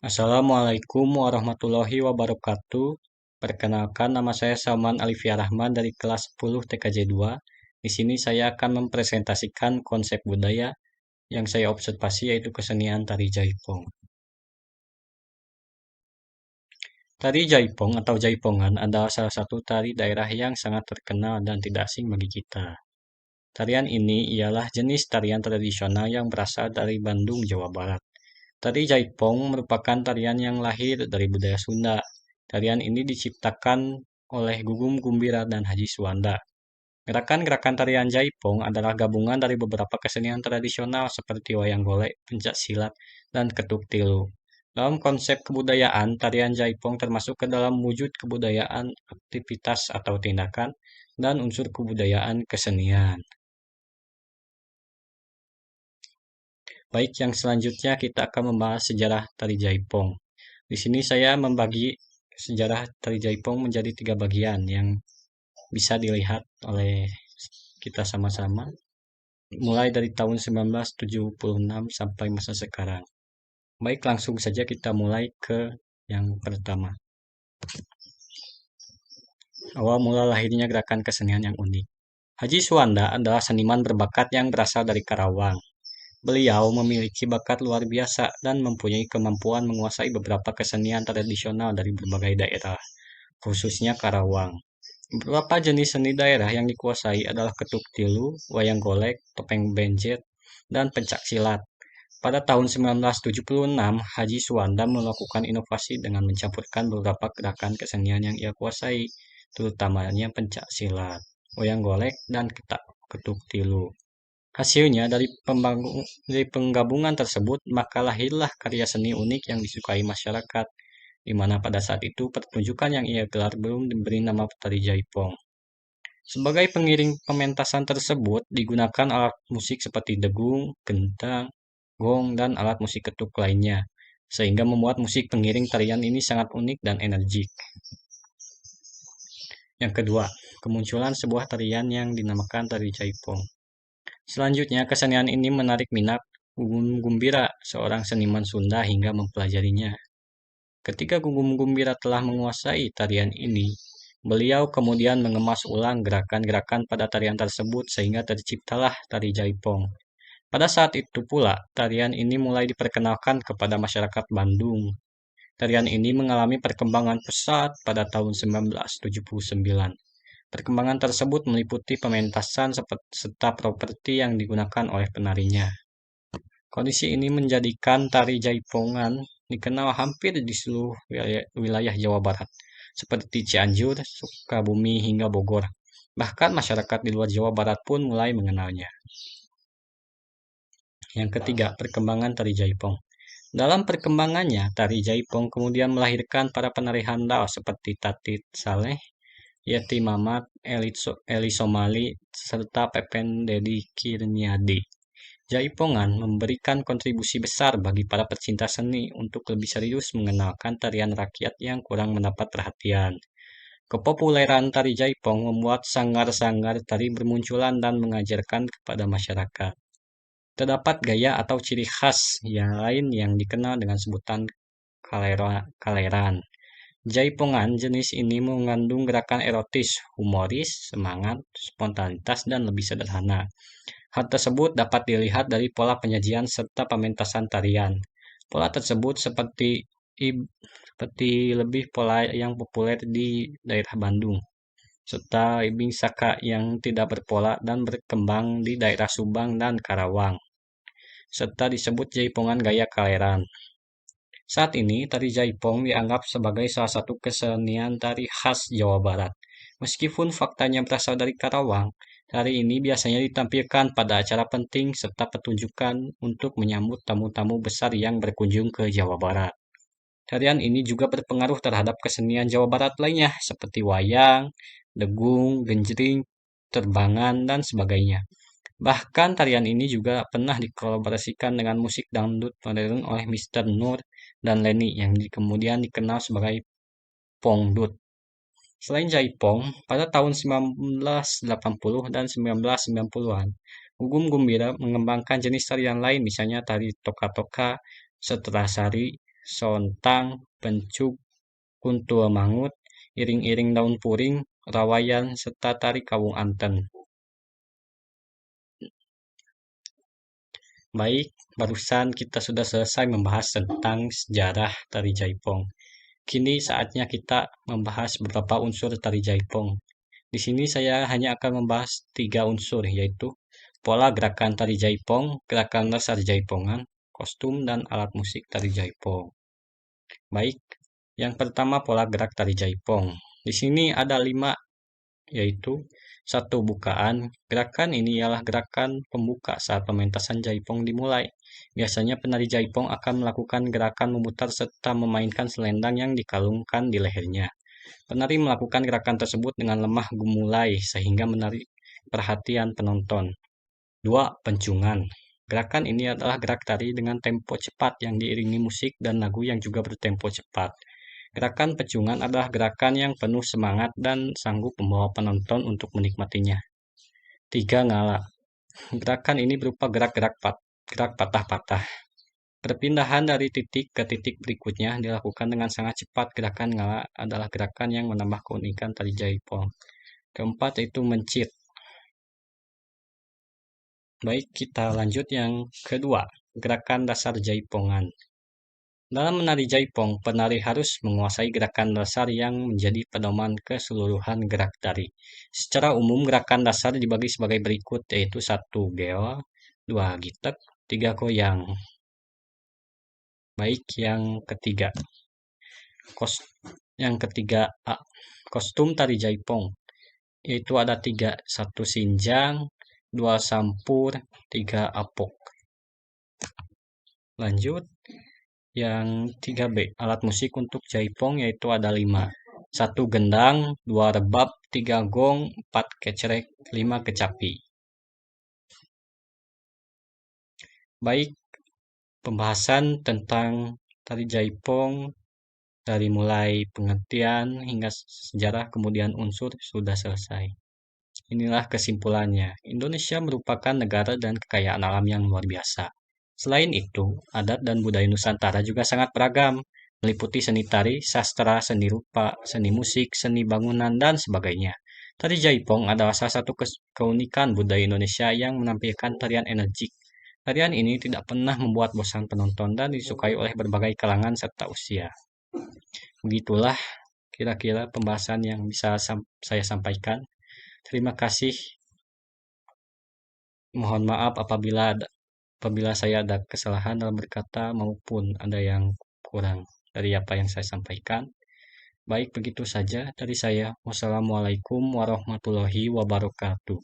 Assalamualaikum warahmatullahi wabarakatuh. Perkenalkan, nama saya Salman Alifia Rahman dari kelas 10 TKJ 2. Di sini saya akan mempresentasikan konsep budaya yang saya observasi, yaitu kesenian tari Jaipong. Tari Jaipong atau Jaipongan adalah salah satu tari daerah yang sangat terkenal dan tidak asing bagi kita. Tarian ini ialah jenis tarian tradisional yang berasal dari Bandung, Jawa Barat. Tari Jaipong merupakan tarian yang lahir dari budaya Sunda. Tarian ini diciptakan oleh Gugum Gumbira dan Haji Suwanda. Gerakan-gerakan tarian Jaipong adalah gabungan dari beberapa kesenian tradisional seperti wayang golek, pencak silat, dan ketuk tilu. Dalam konsep kebudayaan, tarian Jaipong termasuk ke dalam wujud kebudayaan, aktivitas atau tindakan, dan unsur kebudayaan kesenian. Baik, yang selanjutnya kita akan membahas sejarah tari Jaipong. Di sini saya membagi sejarah tari Jaipong menjadi 3 bagian yang bisa dilihat oleh kita sama-sama, mulai dari tahun 1976 sampai masa sekarang. Baik, langsung saja kita mulai ke yang pertama. Awal mula lahirnya gerakan kesenian yang unik. Haji Suwanda adalah seniman berbakat yang berasal dari Karawang. Beliau memiliki bakat luar biasa dan mempunyai kemampuan menguasai beberapa kesenian tradisional dari berbagai daerah, khususnya Karawang. Beberapa jenis seni daerah yang dikuasai adalah ketuk tilu, wayang golek, topeng benjet, dan pencak silat. Pada tahun 1976, Haji Suwanda melakukan inovasi dengan mencampurkan beberapa gerakan kesenian yang ia kuasai, terutamanya pencak silat, wayang golek, dan ketuk tilu. Hasilnya dari penggabungan tersebut, maka lahirlah karya seni unik yang disukai masyarakat, di mana pada saat itu pertunjukan yang ia gelar belum diberi nama Tari Jaipong. Sebagai pengiring pementasan tersebut, digunakan alat musik seperti degung, gentang, gong, dan alat musik ketuk lainnya, sehingga membuat musik pengiring tarian ini sangat unik dan energik. Yang kedua, kemunculan sebuah tarian yang dinamakan Tari Jaipong. Selanjutnya, kesenian ini menarik minat Gugum Gumbira, seorang seniman Sunda, hingga mempelajarinya. Ketika Gugum Gumbira telah menguasai tarian ini, beliau kemudian mengemas ulang gerakan-gerakan pada tarian tersebut sehingga terciptalah Tari Jaipong. Pada saat itu pula, tarian ini mulai diperkenalkan kepada masyarakat Bandung. Tarian ini mengalami perkembangan pesat pada tahun 1979. Perkembangan tersebut meliputi pementasan serta properti yang digunakan oleh penarinya. Kondisi ini menjadikan tari Jaipongan dikenal hampir di seluruh wilayah Jawa Barat, seperti Cianjur, Sukabumi, hingga Bogor. Bahkan masyarakat di luar Jawa Barat pun mulai mengenalnya. Yang ketiga, perkembangan tari Jaipong. Dalam perkembangannya, tari Jaipong kemudian melahirkan para penari handal seperti Tatit Saleh, Yeti Mamat, Eli Somali, serta Pepen Dedi Kirniadi. Jaipongan memberikan kontribusi besar bagi para pecinta seni untuk lebih serius mengenalkan tarian rakyat yang kurang mendapat perhatian. Kepopuleran tari Jaipong membuat sanggar-sanggar tari bermunculan dan mengajarkan kepada masyarakat. Terdapat gaya atau ciri khas yang lain yang dikenal dengan sebutan kaleran. Jaipongan jenis ini mengandung gerakan erotis, humoris, semangat, spontanitas, dan lebih sederhana. Hal tersebut dapat dilihat dari pola penyajian serta pementasan tarian. Pola tersebut seperti lebih pola yang populer di daerah Bandung, serta ibing saka yang tidak berpola dan berkembang di daerah Subang dan Karawang, serta disebut Jaipongan gaya kaleran. Saat ini, tari Jaipong dianggap sebagai salah satu kesenian tari khas Jawa Barat. Meskipun faktanya berasal dari Karawang, tari ini biasanya ditampilkan pada acara penting serta pertunjukan untuk menyambut tamu-tamu besar yang berkunjung ke Jawa Barat. Tarian ini juga berpengaruh terhadap kesenian Jawa Barat lainnya seperti wayang, degung, genjring, terbangan, dan sebagainya. Bahkan tarian ini juga pernah dikolaborasikan dengan musik dangdut modern oleh Mr. Nur dan Leni yang kemudian dikenal sebagai Pongdut. Selain Jaipong, pada tahun 1980 dan 1990-an, Gugum Gumbira mengembangkan jenis tarian lain, misalnya tari toka-toka, setelah sari, sontang, pencuk, kuntul mangut, iring-iring daun puring, rawayan, serta tari kawung anten. Baik, barusan kita sudah selesai membahas tentang sejarah tari Jaipong. Kini saatnya kita membahas beberapa unsur tari Jaipong. Di sini saya hanya akan membahas 3 unsur, yaitu pola gerakan tari Jaipong, gerakan dasar Jaipongan, kostum, dan alat musik tari Jaipong. Baik, yang pertama pola gerak tari Jaipong. Di sini ada 5, yaitu satu bukaan. Gerakan ini ialah gerakan pembuka saat pementasan Jaipong dimulai. Biasanya penari Jaipong akan melakukan gerakan memutar serta memainkan selendang yang dikalungkan di lehernya. Penari melakukan gerakan tersebut dengan lemah gemulai sehingga menarik perhatian penonton. 2. Pencungan. Gerakan ini adalah gerak tari dengan tempo cepat yang diiringi musik dan lagu yang juga bertempo cepat. Gerakan pecungan adalah gerakan yang penuh semangat dan sanggup membawa penonton untuk menikmatinya. 3. Ngala. Gerakan ini berupa gerak patah-patah. Perpindahan dari titik ke titik berikutnya dilakukan dengan sangat cepat. Gerakan ngala adalah gerakan yang menambah keunikan tari Jaipong. Keempat yaitu mencit. Baik, kita lanjut yang kedua, gerakan dasar Jaipongan. Dalam menari Jaipong, penari harus menguasai gerakan dasar yang menjadi pedoman keseluruhan gerak tari. Secara umum, gerakan dasar dibagi sebagai berikut, yaitu 1. Geo, 2. Gitek, 3. Goyang. Baik, yang ketiga. Yang ketiga A. Kostum tari Jaipong, yaitu ada 3, 1 sinjang, 2 sampur, 3 apok. Lanjut, yang 3B, alat musik untuk Jaipong, yaitu ada 5, 1 gendang, 2 rebab, 3 gong, 4 kecerek, 5 kecapi. Baik, pembahasan tentang tari Jaipong dari mulai pengertian hingga sejarah kemudian unsur sudah selesai. Inilah kesimpulannya. Indonesia merupakan negara dan kekayaan alam yang luar biasa. Selain itu, adat dan budaya Nusantara juga sangat beragam, meliputi seni tari, sastra, seni rupa, seni musik, seni bangunan, dan sebagainya. Tari Jaipong adalah salah satu keunikan budaya Indonesia yang menampilkan tarian energik. Tarian ini tidak pernah membuat bosan penonton dan disukai oleh berbagai kalangan serta usia. Begitulah kira-kira pembahasan yang bisa saya sampaikan. Terima kasih. Mohon maaf apabila saya ada kesalahan dalam berkata maupun ada yang kurang dari apa yang saya sampaikan. Baik, begitu saja dari saya. Wassalamualaikum warahmatullahi wabarakatuh.